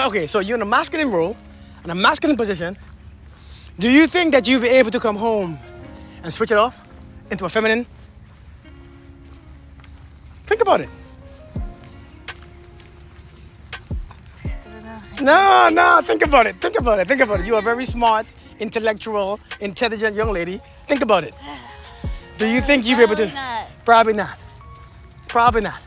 Okay, so you're in a masculine role, in a masculine position. Do you think that you'll be able to come home and switch it off into a feminine? Think about it. No, think about it. Think about it. You are a very smart, intellectual, intelligent young lady. Think about it. Do you think you'll be able to? Not. Probably not.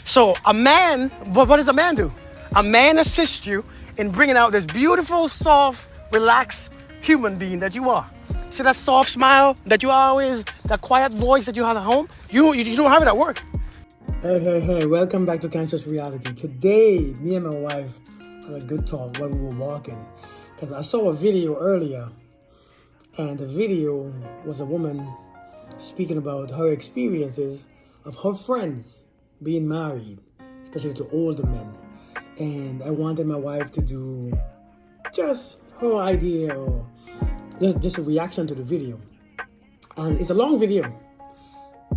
So a man, what does a man do? A man assists you in bringing out this beautiful, soft, relaxed human being that you are. See that soft smile that you always, that quiet voice that you have at home? You don't have it at work. Hey, welcome back to Conscious Reality. Today, me and my wife had a good talk while we were walking. Because I saw a video earlier, and the video was a woman speaking about her experiences of her friends being married, especially to older men. And I wanted my wife to do just her idea or just a reaction to the video. And it's a long video,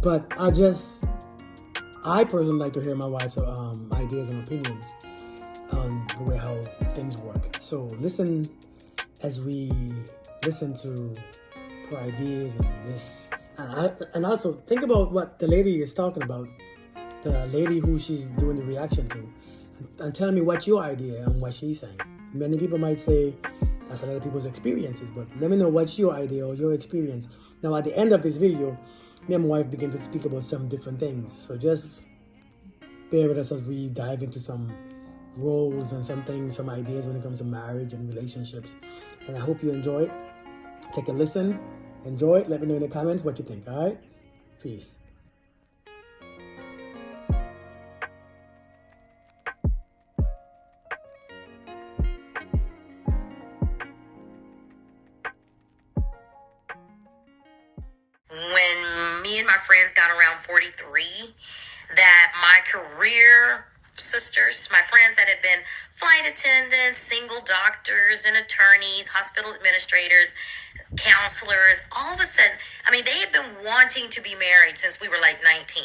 but I personally like to hear my wife's ideas and opinions on the way how things work. So listen as we listen to her ideas and this. And also think about what the lady is talking about, the lady who she's doing the reaction to, and tell me what's your idea and what she's saying. Many people might say that's a lot of people's experiences, but let me know what's your idea or your experience. Now, at the end of this video, me and my wife begin to speak about some different things. So just bear with us as we dive into some roles and some things, some ideas when it comes to marriage and relationships. And I hope you enjoy it. Take a listen, enjoy it. Let me know in the comments what you think, all right? Peace. When me and my friends got around 43, that my career sisters, my friends that had been flight attendants, single doctors and attorneys, hospital administrators, counselors, all of a sudden, they had been wanting to be married since we were like 19.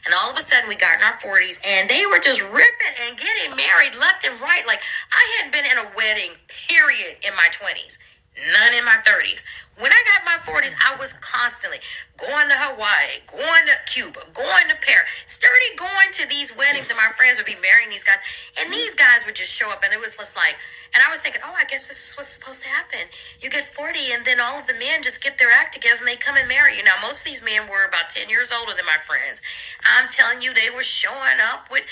And all of a sudden we got in our 40s and they were just ripping and getting married left and right. Like I hadn't been in a wedding, period, in my 20s. None in my 30s. When I got my 40s, I was constantly going to Hawaii, going to Cuba, going to Paris, sturdy going to these weddings, and my friends would be marrying these guys, and these guys would just show up, and it was just like, and I was thinking, oh, I guess this is what's supposed to happen. You get 40, and then all of the men just get their act together, and they come and marry you. Now, most of these men were about 10 years older than my friends. I'm telling you, they were showing up with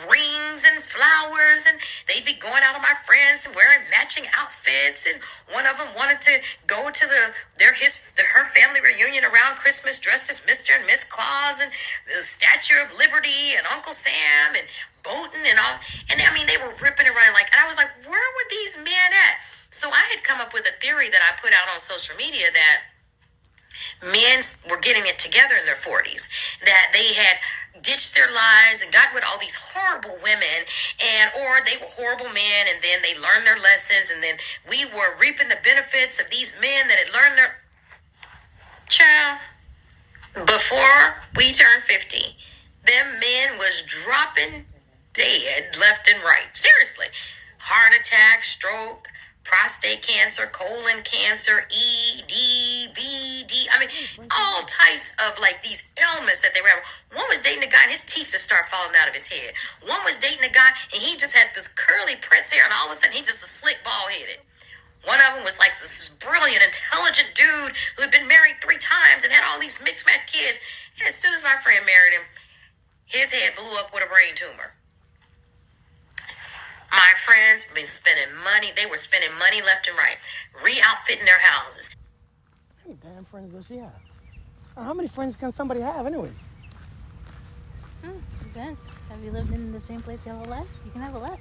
rings and flowers, and they'd be going out with my friends and wearing matching outfits, and one of them wanted to go to her family reunion around Christmas dressed as Mr. and Miss Claus and the Statue of Liberty and Uncle Sam and boating and all. And they were ripping and running and I was like, where were these men at? So I had come up with a theory that I put out on social media that men were getting it together in their 40s, that they had ditched their lives and got with all these horrible women, or they were horrible men, and then they learned their lessons, and then we were reaping the benefits of these men that had learned their child. Before we turned 50, them men was dropping dead left and right. Seriously. Heart attack, stroke, prostate cancer, colon cancer, ED, VD. All types of these ailments that they were having. One was dating a guy and his teeth just started falling out of his head. One was dating a guy and he just had this curly Prince hair, and all of a sudden he just a slick bald headed. One of them was like this brilliant, intelligent dude who had been married 3 times and had all these mixed match kids. And as soon as my friend married him, his head blew up with a brain tumor. My friends been spending money. They were spending money left and right, re-outfitting their houses. How many damn friends does she have? How many friends can somebody have anyway? Depends. Have you lived in the same place your whole life? You can have a lot.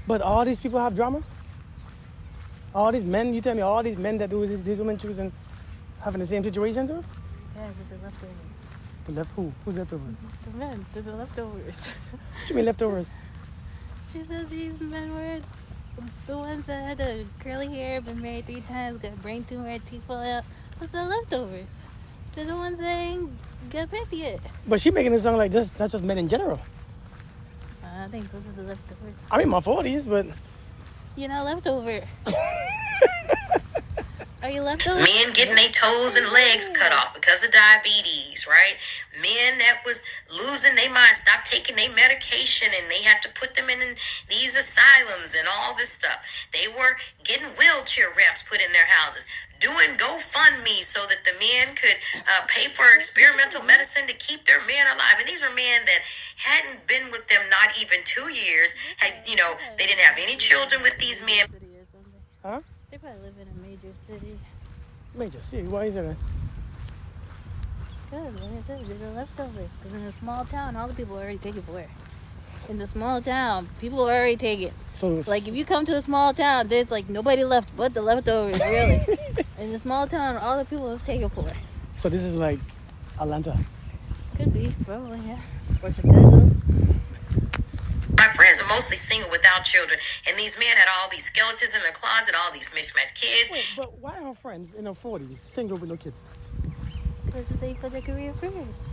But all these people have drama? All these men, you tell me all these men that do these women choosing having the same situation too? Yeah, but the leftovers. The left who? Who's leftovers? The men. They're the leftovers. What you mean leftovers? She said these men were the ones that had the curly hair, been married 3 times, got a brain tumor, teeth fall out. What's the leftovers? They're the ones that ain't got picked yet. But she making it sound like that's just men in general. I think those are the leftovers. I'm in my 40s, but You're not leftover. Are you leftover? Men getting their toes and legs cut off because of diabetes, right? Men that was losing their mind, stopped taking their medication, and they had to put them in these asylums and all this stuff. They were getting wheelchair ramps put in their houses, doing GoFundMe so that the men could pay for experimental medicine to keep their men alive. And these are men that hadn't been with them not even 2 years. They didn't have any children with these men. Huh? They probably live in a major city. Major city? Why is it? Good, like I said, they're the leftovers. Because in a small town, all the people are already taken for it. In the small town, people are already taken. So like if you come to a small town, there's like nobody left but the leftovers, really. In the small town, all the people is taken for. So this is like Atlanta. Could be, probably, yeah. Or Chicago. My friends are mostly single without children, and these men had all these skeletons in their closet, all these mismatched kids. Wait, but why are friends in their 40s single with no kids? Because they put their career first.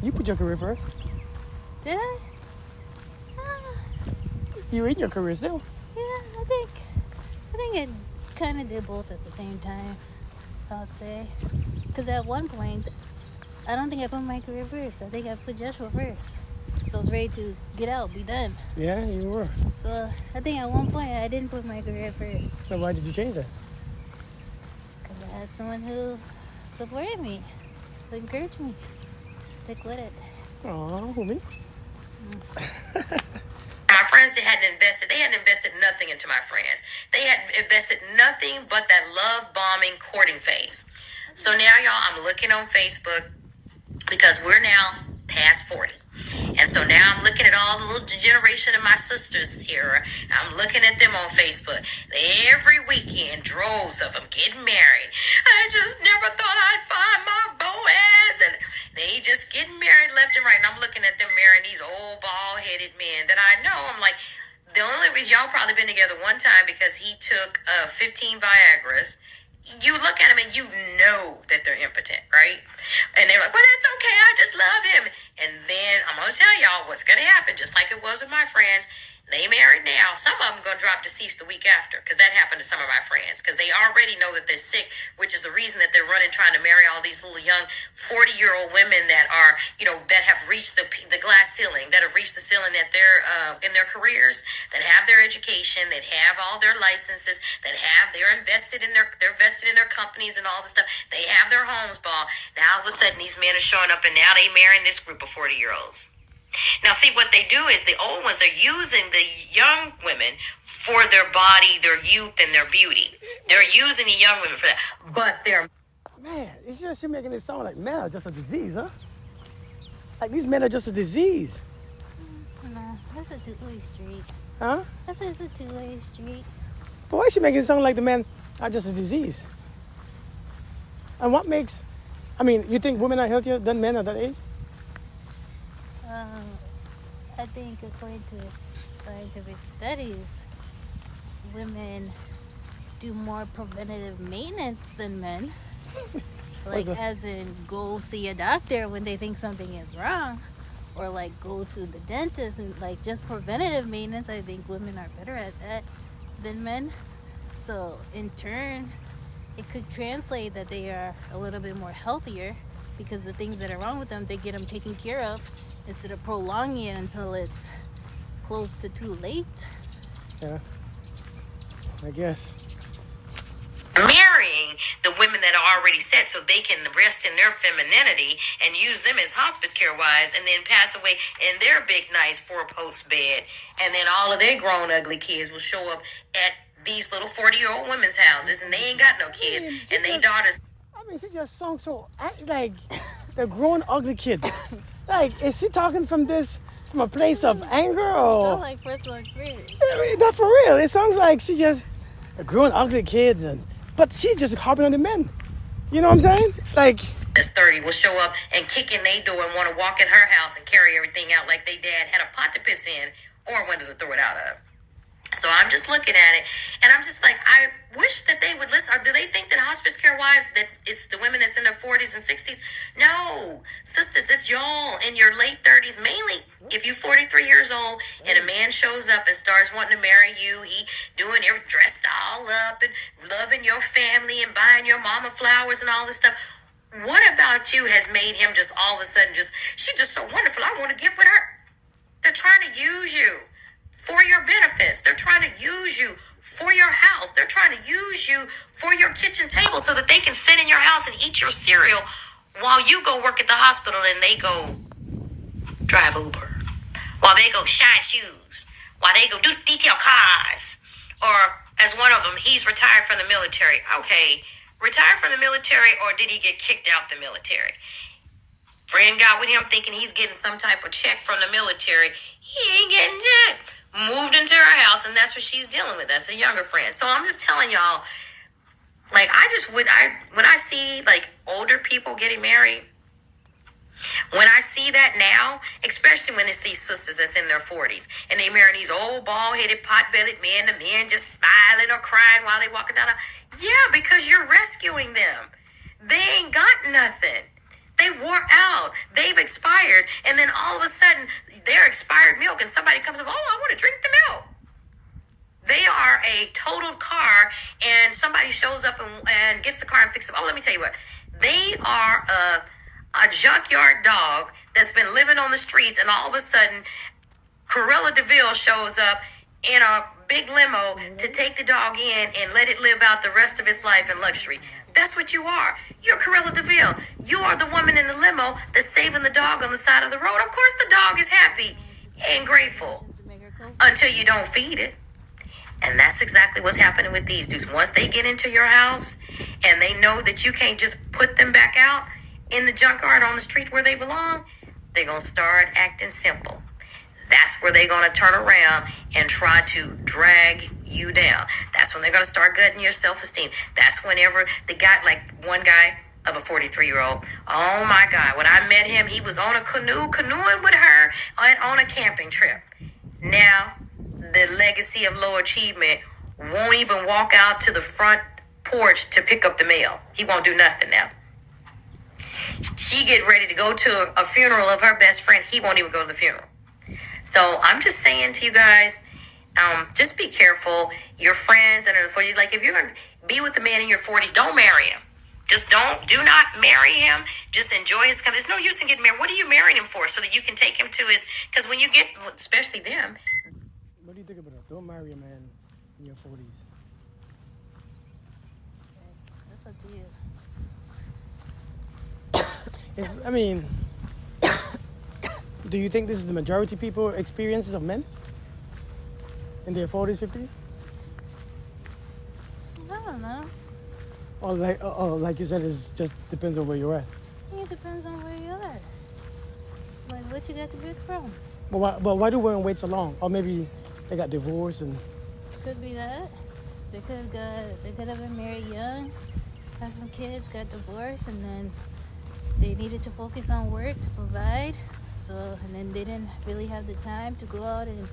You put your career first. Did I? You in your career still. Yeah, I think I kind of did both at the same time, I would say. Because at one point, I don't think I put my career first. I think I put Joshua first. So I was ready to get out, be done. Yeah, you were. So I think at one point I didn't put my career first. So why did you change that? Because I had someone who supported me, who encouraged me to stick with it. Aw, who, me? My friends they hadn't invested nothing into my friends. They hadn't invested nothing but that love bombing courting phase. So now, y'all, I'm looking on Facebook because we're now past 40. And so now I'm looking at all the little generation of my sisters here. I'm looking at them on Facebook. Every weekend, droves of them getting married. I just never thought I'd find my Boaz. And they just getting married left and right. And I'm looking at them marrying these old bald-headed men that I know. I'm like, the only reason y'all probably been together one time because he took 15 Viagras. You look at them and you know that they're impotent, right? And they're like, but it's okay, I just love him. And then I'm going to tell y'all what's going to happen, just like it was with my friends. They married now. Some of them going to drop deceased the week after because that happened to some of my friends because they already know that they're sick, which is the reason that they're running trying to marry all these little young 40-year-old women that are, that have reached the glass ceiling, that have reached the ceiling at in their careers, that have their education, that have all their licenses, they're invested in their companies and all this stuff. They have their homes bought. Now all of a sudden these men are showing up and now they marrying this group of 40-year-olds. Now, see, what they do is the old ones are using the young women for their body, their youth, and their beauty. They're using the young women for that. But they're... Man, it's just you're making it sound like men are just a disease, huh? Like these men are just a disease. No, that's a two-way street. Huh? That's a two-way street. But why is she making it sound like the men are just a disease? And what makes... you think women are healthier than men at that age? I think according to scientific studies, women do more preventative maintenance than men. Like as in go see a doctor when they think something is wrong. Or like go to the dentist and like just preventative maintenance. I think women are better at that than men. So in turn, it could translate that they are a little bit more healthier because the things that are wrong with them, they get them taken care of instead of prolonging it until it's close to too late. Yeah, I guess. Marrying the women that are already set so they can rest in their femininity and use them as hospice care wives and then pass away in their big, nice four-post bed. And then all of their grown, ugly kids will show up at these little 40-year-old women's houses and they ain't got no kids and they daughters. She just sung so like the grown ugly kids. Like, is she talking from a place of anger or? Sounds like personal experience. Not for real. It sounds like she just grown ugly kids but she's just harping on the men. You know what I'm saying? Like This 30 will show up and kick in their door and want to walk in her house and carry everything out like they dad had a pot to piss in or a window to throw it out of. So I'm just looking at it, and I'm just like, I wish that they would listen. Or do they think that hospice care wives, that it's the women that's in their 40s and 60s? No, sisters, it's y'all in your late 30s. Mainly, if you're 43 years old and a man shows up and starts wanting to marry you, he doing everything, dressed all up and loving your family and buying your mama flowers and all this stuff. What about you has made him just all of a sudden she's just so wonderful, I want to get with her? They're trying to use you for your benefits. They're trying to use you for your house. They're trying to use you for your kitchen table so that they can sit in your house and eat your cereal while you go work at the hospital and they go drive Uber, while they go shine shoes, while they go do detail cars. Or as one of them, he's retired from the military. Okay, retired from the military, or did he get kicked out the military? Friend got with him thinking he's getting some type of check from the military. He ain't getting jack. Moved into her house, and that's what she's dealing with. That's a younger friend. So I'm just telling y'all, like, when I see like older people getting married, when I see that now, especially when it's these sisters that's in their 40s and they marry these old bald-headed, pot-bellied men, the men just smiling or crying while they walking down. Yeah, because you're rescuing them. They ain't got nothing. They wore out. They've expired. And then all of a sudden, they're expired milk, and somebody comes up, oh, I want to drink the milk. They are a totaled car, and somebody shows up and gets the car and fixes it. Oh, let me tell you what. They are a junkyard dog that's been living on the streets, and all of a sudden, Cruella DeVille shows up in a big limo to take the dog in and let it live out the rest of its life in luxury. That's what you are. You're Cruella DeVille. You are the woman in the limo that's saving the dog on the side of the road. Of course the dog is happy and grateful until you don't feed it. And that's exactly what's happening with these dudes. Once they get into your house and they know that you can't just put them back out in the junkyard on the street where they belong, they're going to start acting simple. That's where they're going to turn around and try to drag you down. That's when they're going to start gutting your self-esteem. That's whenever the guy, like one guy of a 43-year-old, oh my God, when I met him, he was on a canoeing with her on a camping trip. Now, the legacy of low achievement won't even walk out to the front porch to pick up the mail. He won't do nothing now. She get ready to go to a funeral of her best friend. He won't even go to the funeral. So I'm just saying to you guys, just be careful. Your friends that are in the 40s, like if you're going to be with a man in your 40s, don't marry him. Just do not marry him. Just enjoy his company. There's no use in getting married. What are you marrying him for? So that you can take him to his, because when you get, especially them. What do you think about that? Don't marry a man in your 40s. That's up to you. I mean, do you think this is the majority people experiences of men in their 40s, 50s? I don't know. Or like you said, it just depends on where you're at. It depends on where you are. Like what you got to pick from. But why do women wait so long? Or maybe they got divorced and... Could be that. They could have been married young, had some kids, got divorced, and then they needed to focus on work to provide. So, and then they didn't really have the time to go out and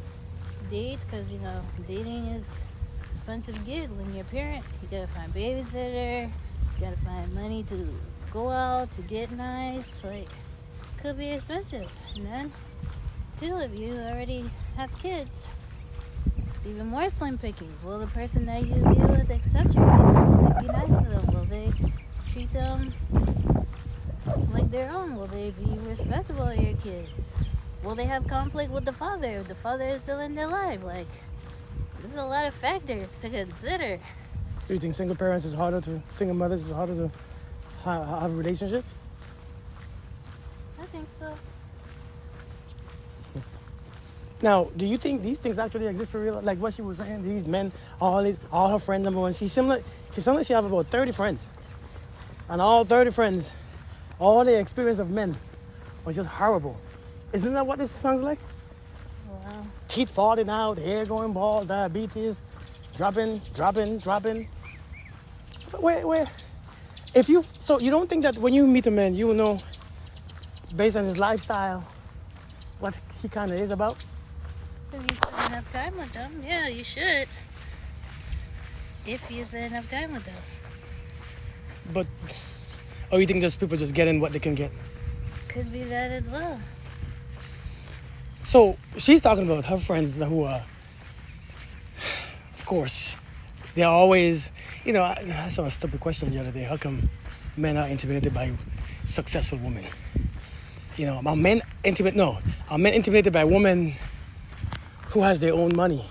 date because, you know, dating is an expensive gig. When you're a parent, you gotta find babysitter, you gotta find money to go out, to get nice. Like, could be expensive. And then, too, if you already have kids, it's even more slim pickings. Will the person that you deal with accept your kids? Will they be nice to them? Will they treat them like their own? Will they be respectful of your kids? Will they have conflict with the father if the father is still in their life? Like, there's a lot of factors to consider. So you think single mothers is harder to have relationships? I think so. Now, do you think these things actually exist for real? Like what she was saying, these men, all her friends, number one. She have about 30 friends. And all 30 friends, all the experience of men was just horrible. Isn't that what this sounds like? Wow. Teeth falling out, hair going bald, diabetes, dropping. Where? So you don't think that when you meet a man, you will know, based on his lifestyle, what he kind of is about? If you spend enough time with them, yeah, you should. If you spend enough time with them. But, or you think just people just getting what they can get? Could be that as well. So she's talking about her friends who are, of course, they're always, I saw a stupid question the other day. How come men are intimidated by successful women? Are men intimidated by women who has their own money?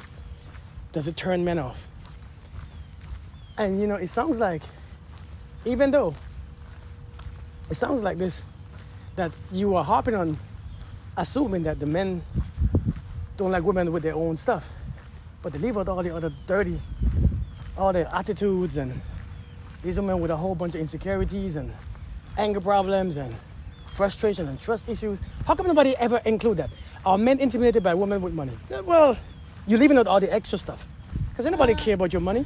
Does it turn men off? And it sounds like, even though it sounds like this, that you are harping on assuming that the men don't like women with their own stuff, but they leave out all the other dirty, all their attitudes, and these women with a whole bunch of insecurities and anger problems and frustration and trust issues. How come nobody ever include that? Are men intimidated by women with money? Well, you're leaving out all the extra stuff. Because anybody care about your money?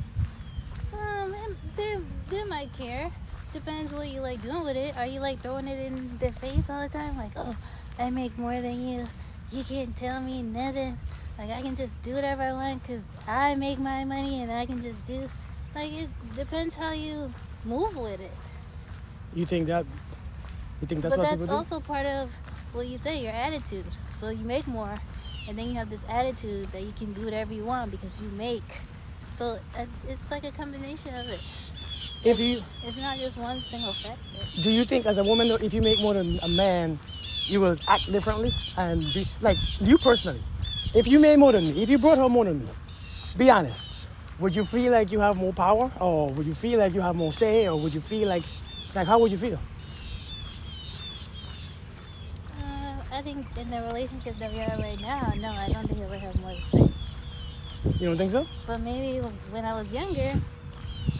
They might care. Depends what you like doing with it. Are you like throwing it in their face all the time? Like, oh, I make more than you. You can't tell me nothing. Like, I can just do whatever I want because I make my money and I can just do. Like, it depends how you move with it. You think that's But what people do? that's also part of what you say, your attitude. So you make more, and then you have this attitude that you can do whatever you want because you make. So it's like a combination of it. It's not just one single factor. Do you think as a woman, if you make more than a man, you will act differently? And be like you personally, if you made more than me, if you brought home more than me, be honest, would you feel like you have more power, or would you feel like you have more say, or would you feel like how would you feel? I think in the relationship that we are right now, no, I don't think I would have more to say. You don't think so? But maybe when I was younger,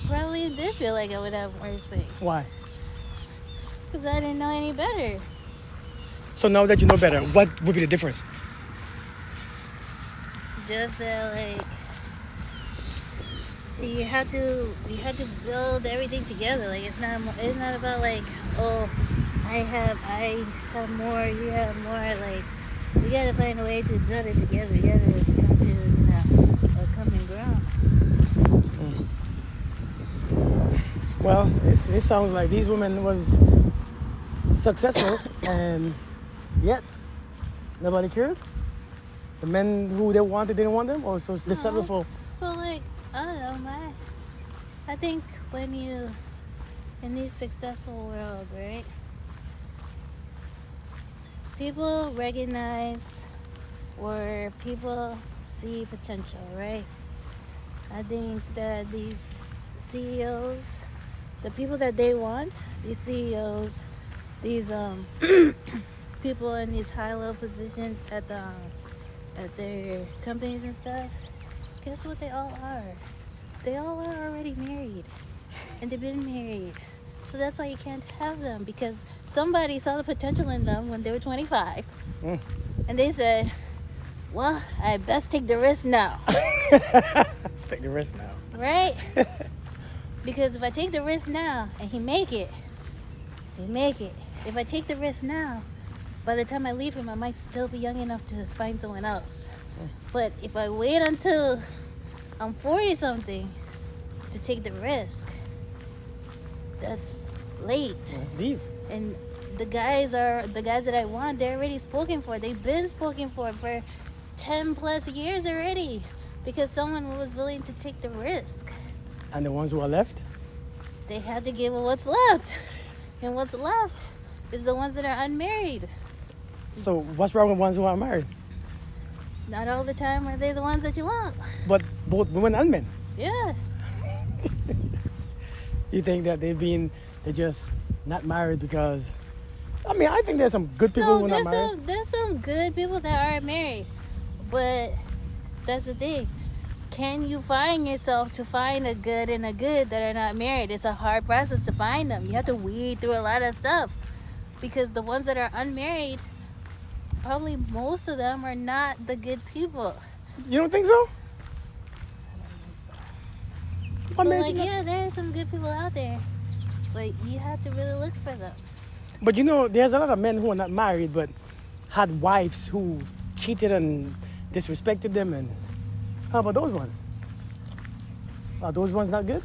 probably did feel like I would have more to say. Why? Because I didn't know any better. So now that you know better, what would be the difference? Just that, like, you have to build everything together. Like, it's not about like, oh, I have more, you have more. Like, we gotta find a way to build it together. We gotta come to a common ground. Well, it sounds like these women was successful, and yet nobody cared. The men who they wanted didn't want them, or so they settled for. So, like, I don't know, I think when you in this successful world, right? People recognize or people see potential, right? I think that these CEOs, the people that they want, these CEOs, these people in these high-level positions at their companies and stuff, guess what they all are? They all are already married, and they've been married. So that's why you can't have them, because somebody saw the potential in them when they were 25, and they said, well, I best take the risk now. Let's take the risk now. Right? Because if I take the risk now and he make it. If I take the risk now, by the time I leave him, I might still be young enough to find someone else. But if I wait until I'm 40-something to take the risk, that's late. That's deep. And the guys that I want, they're already spoken for. They've been spoken for 10 plus years already, because someone was willing to take the risk. And the ones who are left? They had to give what's left. And what's left is the ones that are unmarried. So what's wrong with ones who are married? Not all the time are they the ones that you want. But both women and men. Yeah. You think that they're just not married because, I mean, I think there's some good people who are not married. There's some good people that are married. But that's the thing. Can you find yourself to find a good and a good that are not married? It's a hard process to find them. You have to weed through a lot of stuff. Because the ones that are unmarried, probably most of them are not the good people. You don't think so? So, like, yeah, there are some good people out there, but you have to really look for them. But there's a lot of men who are not married but had wives who cheated on disrespected them, and how about those ones? Are those ones not good?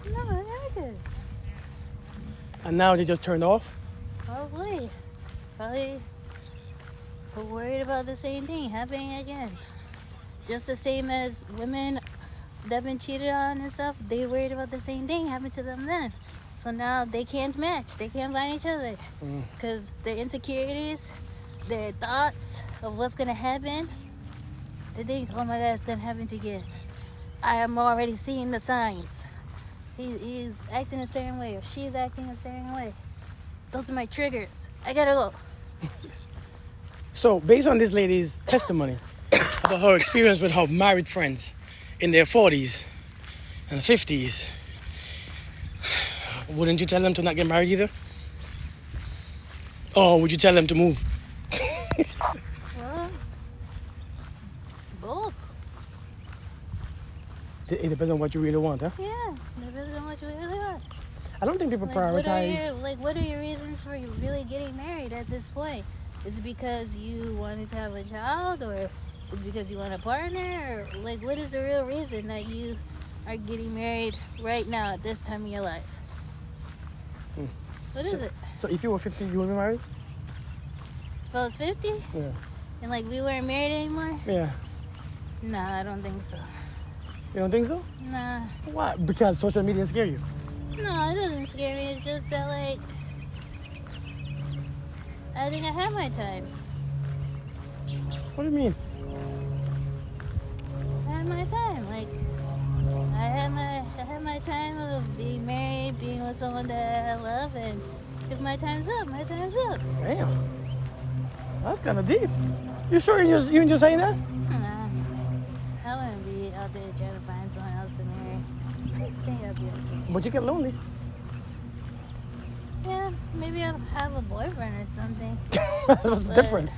No, they're good. And now they just turned off? Probably worried about the same thing happening again. Just the same as women that have been cheated on and stuff, they worried about the same thing happened to them then. So now they can't match. They can't find each other. Because their insecurities, their thoughts of what's going to happen, they think, oh my God, it's going to happen again. I am already seeing the signs. He's acting a certain way or she's acting a certain way. Those are my triggers. I gotta go. So, based on this lady's testimony about her experience with her married friends in their 40s and 50s, wouldn't you tell them to not get married either? Or would you tell them to move? Well, both. It depends on what you really want, huh? Yeah, depends on what you really want. I don't think people prioritize. What are your reasons for really getting married at this point? Is it because you wanted to have a child, or is it because you want a partner, or like what is the real reason that you are getting married right now at this time of your life? What is it? So if you were 50, you would be married? If I was 50 Yeah. and like we weren't married anymore? Yeah. Nah, I don't think so. You don't think so? Nah. Why? Because social media scare you. No, it doesn't scare me. It's just that, like, I think I had my time. What do you mean? I had my time. Like, I had my time of being married, being with someone that I love, and if my time's up, my time's up. Damn. That's kind of deep. You sure you just saying that? Nah. I wouldn't be out there trying to find someone else to marry. I think I'd be okay. But you get lonely. Yeah, maybe I'll have a boyfriend or something. What's the difference?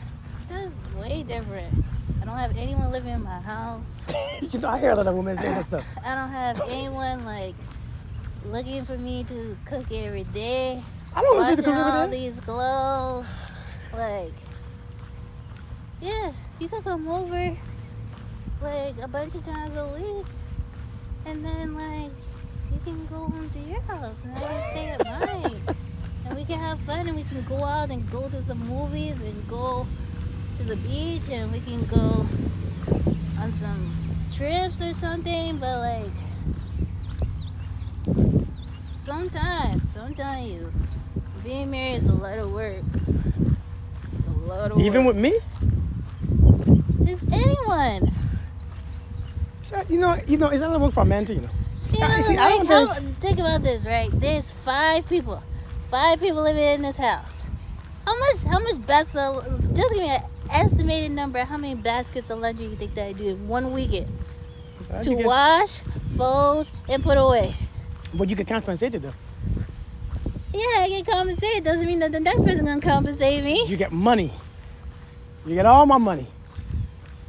That's way different. I don't have anyone living in my house. You know, I hear a lot of women saying that stuff. I don't have anyone like looking for me to cook every day. I don't know if you Washing could all do that. these clothes. Like, yeah, you could come over like a bunch of times a week, and then like you can go home to your house and I can stay at mine. And we can have fun and we can go out and go to some movies and go to the beach and we can go on some trips or something. But like sometimes, I'm telling you, being married is a lot of work. It's a lot of work. Even with me? Just anyone. So, you know, it's not a work for a man too, you know. You know, See, I like, don't think about this, right? There's 5 people living in this house. How much baskets? Just give me an estimated number. How many baskets of laundry you think that I do in one weekend to wash, fold, and put away? But you get compensated though. Yeah, I get compensated. Doesn't mean that the next person gonna compensate me. You get money. You get all my money.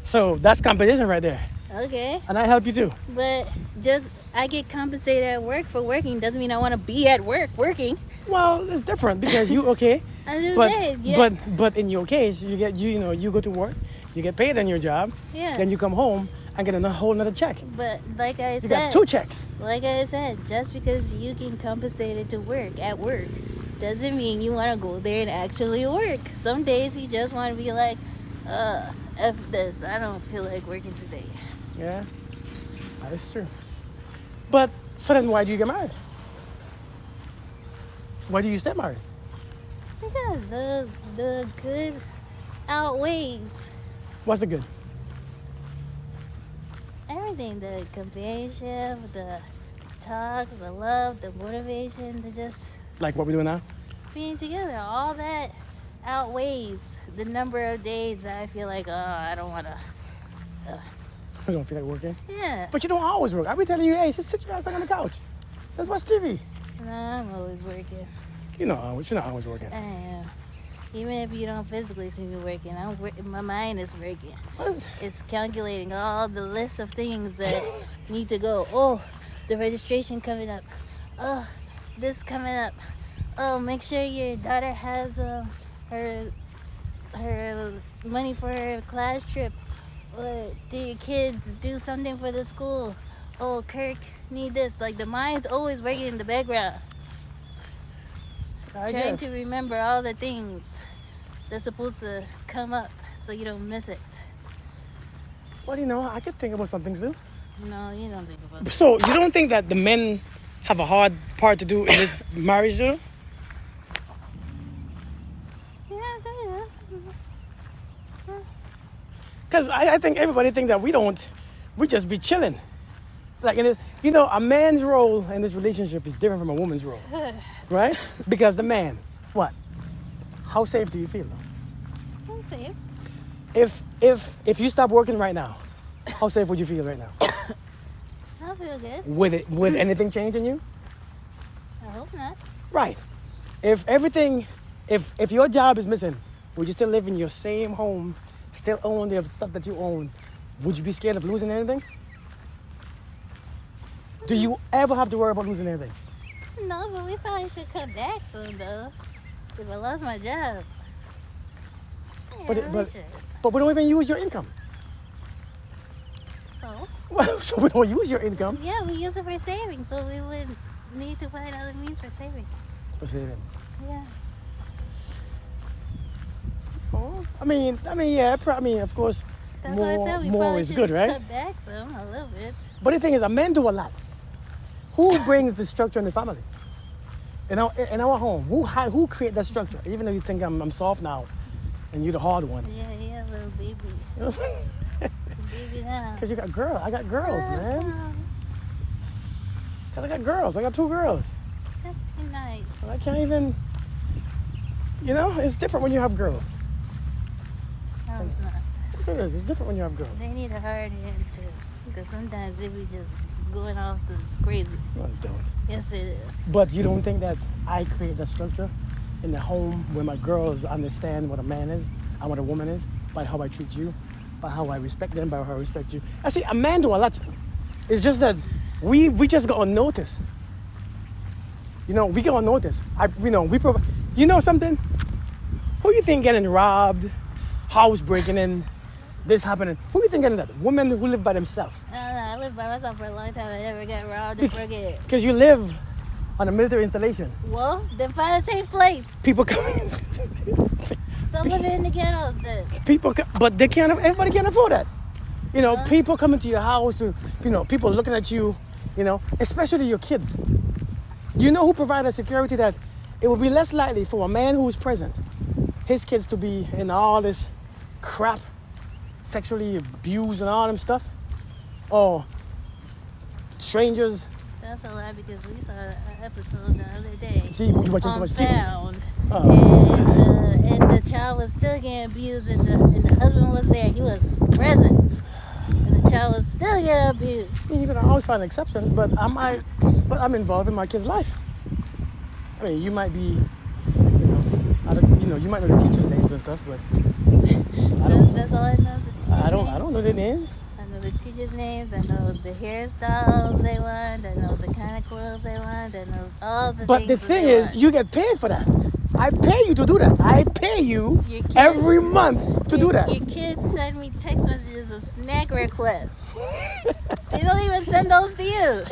So that's compensation right there. Okay, And I help you too. but just I get compensated at work for working. Doesn't mean I want to be at work working. Well, it's different because you okay. I'm just But saying, yeah. but in your case, you get you go to work, you get paid on your job, Yeah. then you come home and get a whole another check. But like I You said, got 2 checks. like I said, just because you get compensated to work at work doesn't mean you want to go there and actually work. Some days you just want to be like, F this, I don't feel like working today. Yeah, that is true. But so then, why do you get married? Why do you stay married? Because the good outweighs What's the good? everything. The companionship, the talks, the love, the motivation, the just Like what we do now? being together. All that outweighs the number of days that I feel like, I don't want to. I don't feel like working. Yeah. But you don't always work. I be telling you, hey, sit your ass down on the couch. Let's watch TV. Nah, I'm always working. You're not always working. I am. Even if you don't physically see me working, my mind is working. What? It's calculating all the list of things that need to go. Oh, the registration coming up. Oh, this coming up. Oh, make sure your daughter has her money for her class trip. What, do your kids do something for the school? Oh, Kirk need this. Like the mind's always working in the background, I trying guess. to remember all the things that's supposed to come up so you don't miss it. Well, you know, I could think about some things too. No, you don't think about it. So you don't think that the men have a hard part to do in this marriage, too? Yeah, kind of. Because I think everybody think that we just be chilling. Like, you know, a man's role in this relationship is different from a woman's role, right? Because the man, what? How safe do you feel? I'm safe. If you stop working right now, how safe would you feel right now? I feel good. Would anything change in you? I hope not. Right. If your job is missing, would you still live in your same home, still own the stuff that you own? Would you be scared of losing anything? Do you ever have to worry about losing anything? No, but we probably should cut back soon, though. If I lost my job. Yeah, we should. But we don't even use your income. So? So we don't use your income. Yeah, we use it for saving, so we would need to find other means for saving. For saving. Yeah. Oh, I mean, yeah. Of course, That's why I said we more probably is should good, right? cut back some, a little bit. But the thing is, men do a lot. Who brings the structure in the family? In our home, who create that structure? Even though you think I'm soft now, and you're the hard one. Yeah, little baby. Baby now. Because you got girls. I got girls, man. Because I got girls. I got 2 girls. That's pretty nice. So I can't even, you know, it's different when you have girls. No, it's not. Yes, it is. It's different when you have girls. They need a hard hand, too. Because sometimes they be just going off the crazy. No, you don't. Yes, it is. But you don't think that I create that structure in the home where my girls understand what a man is and what a woman is by how I treat you, by how I respect them, by how I respect you. I see, a man do a lot. It's just that we just got on notice. You know, we get on notice. We provide. You know something? Who you think getting robbed, house breaking in, this happening? Who you think getting that? Women who live by themselves. No, I lived by myself for a long time. I never got robbed or broken. Because you live on a military installation. Well, then find a safe place. People come. Stop living in the ghettos then. But they can't. Everybody can't afford that. You know, people coming to your house, people looking at you. You know, especially your kids. You know who provides security that it would be less likely for a man who is present, his kids to be in all this crap, sexually abused and all them stuff, or strangers. That's a lie because we saw an episode the other day. See, you watching too much TV. Found. Oh. And the child was still getting abused, and the husband was there. He was present, and the child was still getting abused. You can always find exceptions, but I'm involved in my kid's life. I mean, you might be, you might know the teachers' names and stuff, but That's all I know. Is the teachers' I don't names. know their names. I know the teachers' names. I know the hairstyles they want. I know the kind of clothes they want. I know all the But things the that thing they is, want. you get paid for that. I pay you to do that. I pay you Your kids- every month to do that. Your kids send me text messages of snack requests. They don't even send those to you.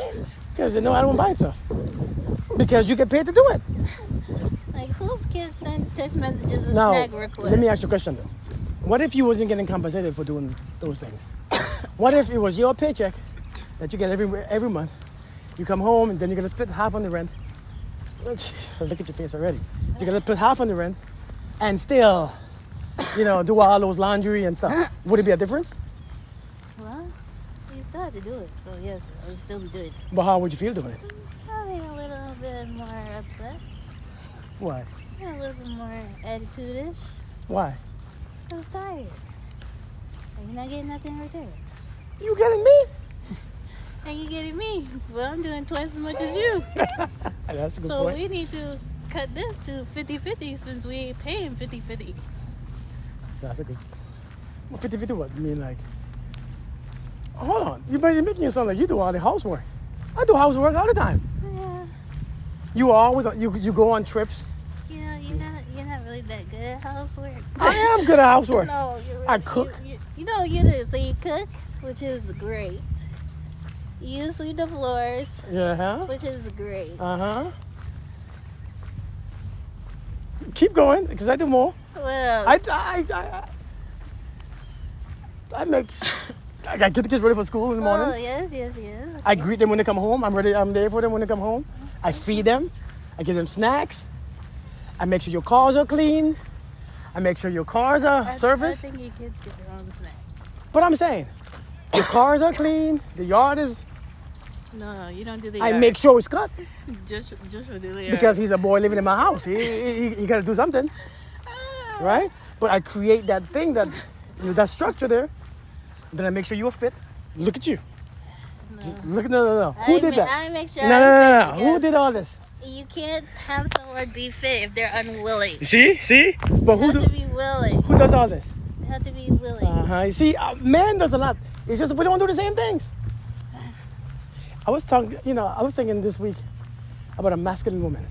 Because they know I don't buy stuff. Because you get paid to do it. Like, whose kids send text messages of Now, snack requests? let me ask you a question though. What if you wasn't getting compensated for doing those things? What if it was your paycheck that you get every month? You come home and then you're gonna split half on the rent. Look at your face already. You're gonna put half on the rent and still, do all those laundry and stuff. Would it be a difference? Well, you still have to do it, so yes, I would still be doing it. But how would you feel doing it? Probably a little bit more upset. Why? A little bit more attitude-ish. Why? Because tired. And you're not getting nothing in return. You getting me? And you getting me. Well, I'm doing twice as much as you. That's a good So point. we need to cut this to 50-50 since we ain't paying 50-50. That's a good. 50-50 what? You mean like? Hold on. You're making it sound like you do all the housework. I do housework all the time. Yeah. You always you go on trips. You're not really that good at housework. I am good at housework. No, you're really, I cook. you know you do. So you cook, which is great. You sweep the floors, Yeah. which is great. Keep going, because I do more. What else? I make. I get the kids ready for school in the morning. Oh, yes. Okay. I greet them when they come home. I'm ready. I'm there for them when they come home. I feed them. I give them snacks. I make sure your cars are clean. I make sure your cars are serviced. I think your kids get their own snacks. But I'm saying, your cars are clean. The yard is. No, you don't do the I yard. make sure it's cut Just for the yard. because he's a boy living in my house. He got to do something, right? But I create that thing that structure there. Then I make sure you're fit. Look at you. No. No. Who did that? I make sure. No. Who did all this? You can't have someone be fit if they're unwilling. See? But They have to be willing. who does all this? They have to be willing. You see, man does a lot. It's just we don't do the same things. I was thinking this week about a masculine woman.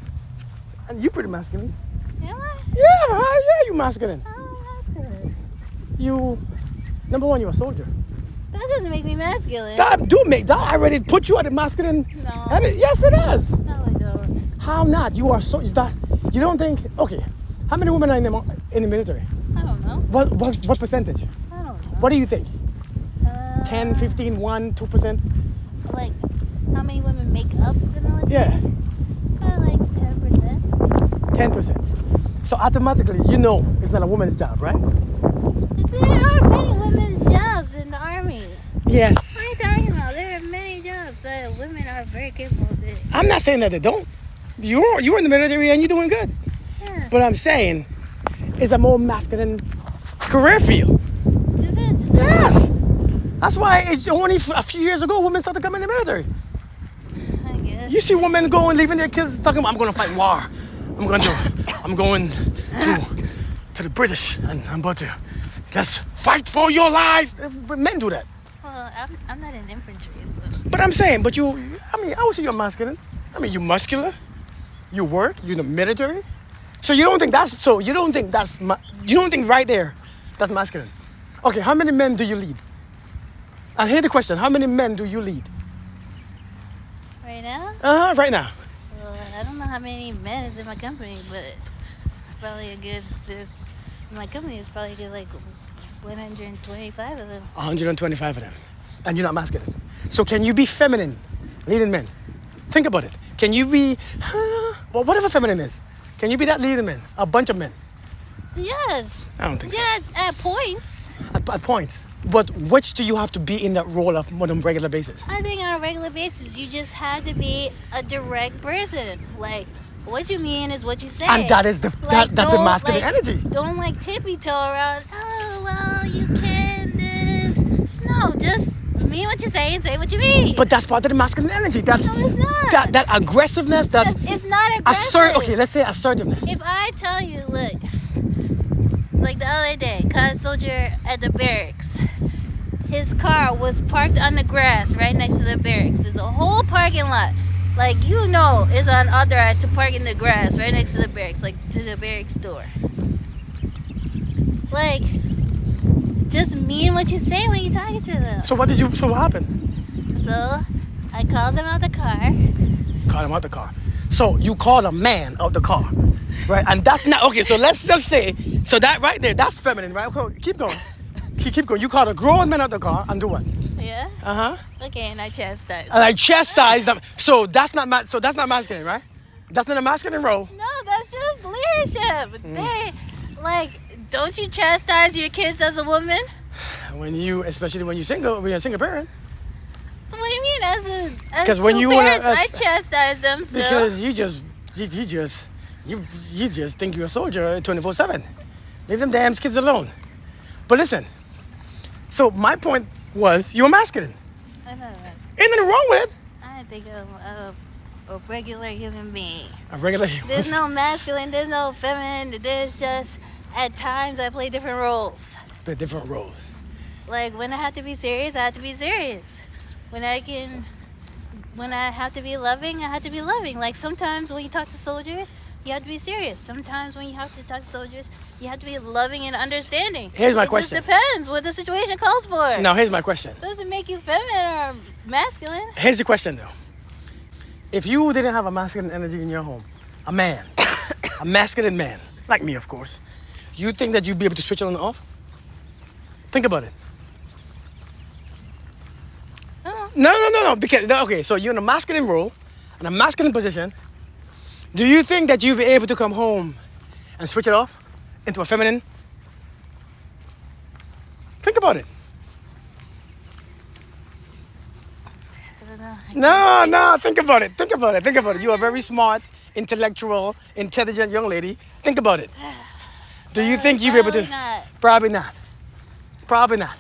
And you pretty masculine. Am I? Yeah, you masculine. Oh, masculine. You, number one, you're a soldier. That doesn't make me masculine. That do make that I already put you at a masculine. No. Yes, it does. No, I don't. How not? You are so that you don't think. Okay, how many women are in the military? I don't know. What percentage? I don't know. What do you think? 10, Uh, 15, 1, 2%? Like, how many women make up the military? Yeah, Like 10%. 10%. So automatically, it's not a woman's job, right? There are many women's jobs in the army. Yes. What are you talking about? There are many jobs that women are very capable of doing. I'm not saying that they don't. You're in the military and you're doing good. Yeah. But I'm saying it's a more masculine career field. Is it? Yes. That's why it's only a few years ago women started coming in the military. I guess. You see women going, leaving their kids, talking about, I'm going to fight war. I'm going to the British and I'm about to just fight for your life. But men do that. Well, I'm not in infantry, so. But I'm saying, I would say you're masculine. You're muscular. You work. You're in the military. So you don't think right there that's masculine. Okay, how many men do you lead? And here's the question: how many men do you lead? Right now? Right now. Well, I don't know how many men is in my company, but probably in my company is probably good, like 125 of them. 125 of them. And you're not masculine. So can you be feminine, leading men? Think about it. Can you be, whatever feminine is, can you be that leading men? A bunch of men? Yes. I don't think so. Yeah, at points. At points. But which do you have to be in that role on a regular basis? I think on a regular basis, you just have to be a direct person. Like, what you mean is what you say. And that is that's the masculine energy. Don't tippy toe around. Oh, well, you can this. No, just mean what you say and say what you mean. But that's part of the masculine energy. No, it's not. That aggressiveness. It's not aggressive. Okay, let's say assertiveness. If I tell you, look, like the other day, caught a soldier at the barracks. His car was parked on the grass right next to the barracks. There's a whole parking lot. It's unauthorized to park in the grass right next to the barracks, to the barracks door. Just mean what you say when you're talking to them. So what happened? So, I called them out the car. Called him out the car. So you called a man out the car, right? And that's not, okay, so let's just say, so that right there, that's feminine, right? Okay, keep going. Keep going. You called a grown man out the car and do what? Yeah? Uh-huh. Okay, and I chastised. And I chastised them. So that's not masculine, right? That's not a masculine role. No, that's just leadership. Don't you chastise your kids as a woman? Especially when you're a single parent. What do you mean, as Because when two you parents, wanna, I chastise them still. Because you just think you're a soldier 24/7. Leave them damn kids alone. But listen, so my point was you're masculine. I'm not masculine. Ain't nothing wrong with it. I think I'm a regular human being. A regular human. There's no masculine, there's no feminine. There's just, at times, I play different roles. Play different roles. When I have to be serious, I have to be serious. When I have to be loving, I have to be loving. Sometimes when you talk to soldiers, you have to be serious. Sometimes when you have to talk to soldiers, You have to be loving and understanding. Here's my question. It just depends what the situation calls for. Now, here's my question. Doesn't make you feminine or masculine. Here's the question, though. If you didn't have a masculine energy in your home, a man, a masculine man, like me, of course, you think that you'd be able to switch it on and off? Think about it. No. Because, okay, so you're in a masculine role, in a masculine position. Do you think that you'd be able to come home and switch it off into a feminine? Think about it. No, think about it. Think about it. You are a very smart, intellectual, intelligent young lady. Think about it. Do you think you'd be able to? Not. Probably not.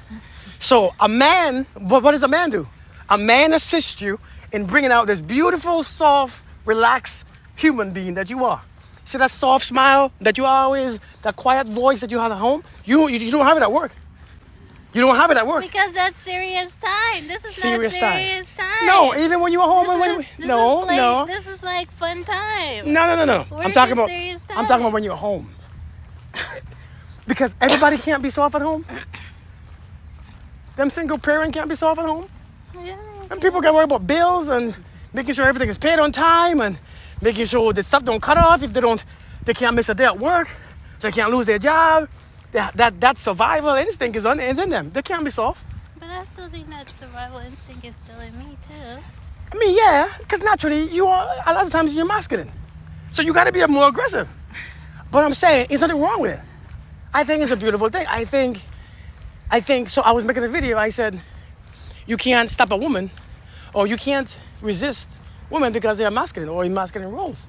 So a man, what does a man do? A man assists you in bringing out this beautiful, soft, relaxed human being that you are. See that soft smile that you always, that quiet voice that you have at home? You don't have it at work. You don't have it at work. Because that's serious time. This is not serious time. No, even when you are home. This is like fun time. No. Work I'm talking is about. serious time. I'm talking about when you're home. Because everybody can't be soft at home. Them single parent can't be soft at home. Yeah. And people can worry about bills and making sure everything is paid on time and making sure that stuff don't cut off if they can't miss a day at work. They can't lose their job. That survival instinct is in them. They can't be soft. But I still think that survival instinct is still in me too. I mean, yeah, because naturally you are, a lot of times you're masculine. So you got to be more aggressive. But I'm saying, there's nothing wrong with it. I think it's a beautiful thing. I think, so I was making a video, I said, you can't stop a woman or you can't resist women because they are masculine or in masculine roles.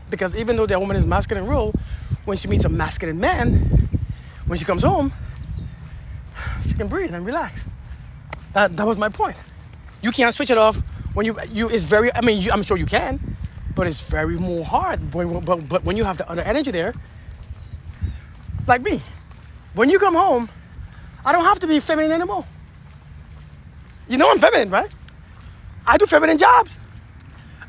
Because even though that woman is masculine role, when she meets a masculine man, when she comes home, she can breathe and relax. That was my point. You can't switch it off when it's very, I'm sure you can, but it's very more hard. But when you have the other energy there, like me, when you come home, I don't have to be feminine anymore. You know I'm feminine, right? I do feminine jobs.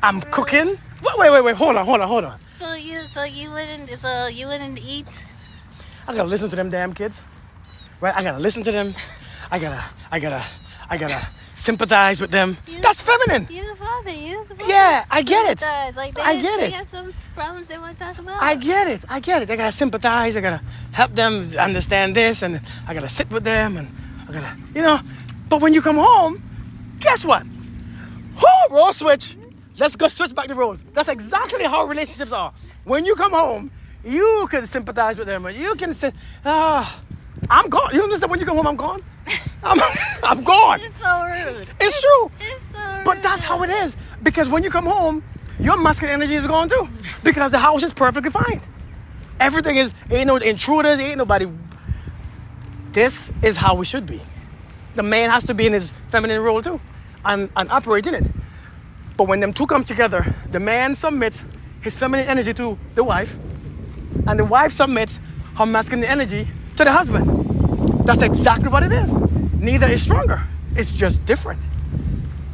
I'm cooking. Wait, hold on. So you wouldn't eat? I gotta listen to them damn kids, right? I gotta listen to them. I gotta sympathize with them. That's feminine. You're the father. You're supposed Yeah, to I get it. sympathize. Like they got some problems they want to talk about. I get it. I gotta sympathize. I gotta help them understand this, and I gotta sit with them, and I gotta, But when you come home, guess what? Role switch. Let's go switch back the roles. That's exactly how relationships are. When you come home, you can sympathize with them, and you can say, I'm gone. You understand? When you come home, I'm gone. I'm gone. It's so rude. It's true. It's so rude. But that's how it is. Because when you come home, your masculine energy is gone too. Because the house is perfectly fine. Everything ain't no intruders, ain't nobody. This is how we should be. The man has to be in his feminine role too and operate in it. But when them two come together, the man submits his feminine energy to the wife, and the wife submits her masculine energy to the husband. That's exactly what it is. Neither is stronger. It's just different.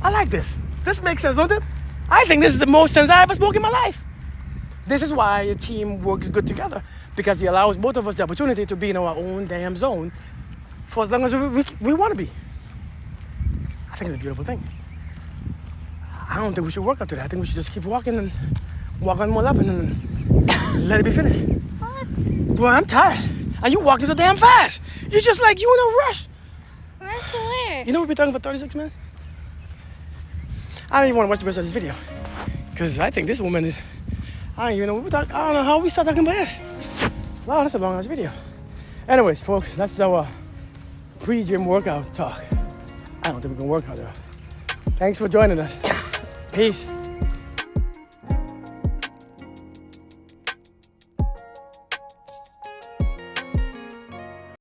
I like this. This makes sense, don't it? I think this is the most sense I ever spoke in my life. This is why a team works good together, because it allows both of us the opportunity to be in our own damn zone for as long as we want to be. I think it's a beautiful thing. I don't think we should work up to that. I think we should just keep walking and walk on more up and then let it be finished. What? Boy, I'm tired. And you walking so damn fast. You're just like, you in a rush. Rush to where? You know we've been talking for 36 minutes? I don't even want to watch the rest of this video. Because I think this woman is, I don't even know what we're talking, I don't know how we start talking about this. Wow, that's a long ass video. Anyways, folks, that's our pre-gym workout talk. I don't think we can work out though. Thanks for joining us. Peace.